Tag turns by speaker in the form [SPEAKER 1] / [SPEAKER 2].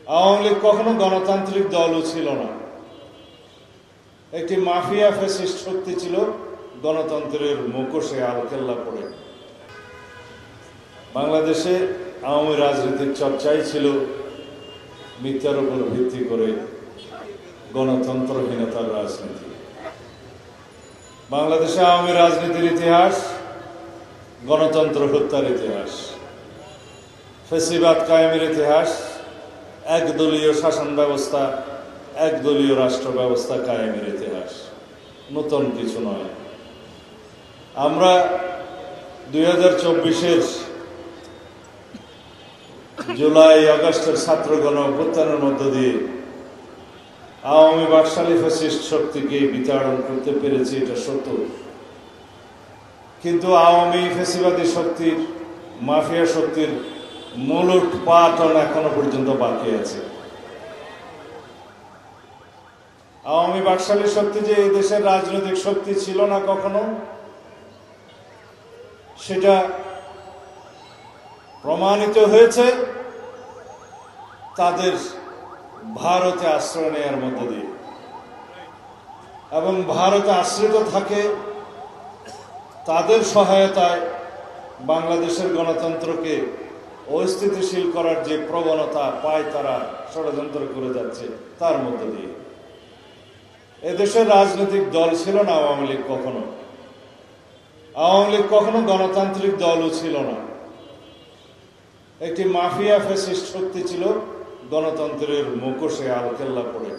[SPEAKER 1] আওয়ামী লীগ কখনো গণতান্ত্রিক দলও ছিল না, একটি মাফিয়া ফ্যাসিস্ট শক্তি ছিল গণতন্ত্রের মুখোশে আলকেল্লা পড়ে। বাংলাদেশে আওয়ামী রাজনীতির চর্চাই ছিল মিথ্যার উপর ভিত্তি করে গণতন্ত্রহীনতার রাজনীতি। বাংলাদেশে আওয়ামী রাজনীতির ইতিহাস গণতন্ত্র হত্যার ইতিহাস, ফ্যাসিবাদ কায়েমের ইতিহাস, একদলীয় শাসন ব্যবস্থা, একদলীয় রাষ্ট্র ব্যবস্থা কায়েমের ইতিহাস, নতুন কিছু নয়। আমরা 2024-এর জুলাই আগস্টের ছাত্র গণ অভ্যুত্থানের মধ্য দিয়ে আওয়ামী বাকশালী ফ্যাসিস্ট শক্তিকে বিতাড়ন করতে পেরেছি, এটা সত্য। কিন্তু আওয়ামী ফ্যাসিবাদী শক্তির, মাফিয়া শক্তির মূলোৎপাটন এখনো পর্যন্ত বাকি আছে। আওয়ামী বাকশালী শক্তি যে এই দেশের রাজনৈতিক শক্তি ছিল না কখনো, সেটা প্রমাণিত হয়েছে তাদের ভারতে আশ্রয় নেওয়ার মধ্য দিয়ে, এবং ভারতে আশ্রিত থাকে তাদের সহায়তায় বাংলাদেশের গণতন্ত্রকে অস্থিতিশীল করার যে প্রবণতা পায় তারা ষড়যন্ত্র করে যাচ্ছে তার মধ্য দিয়ে। এদেশের রাজনৈতিক দল ছিল না আওয়ামী লীগ কখনো। আওয়ামী লীগ কখনো গণতান্ত্রিক দলও ছিল না, একটি মাফিয়া ফ্যাসিস্ট শক্তি ছিল গণতন্ত্রের মুখোশে আলকেল্লা পড়ে।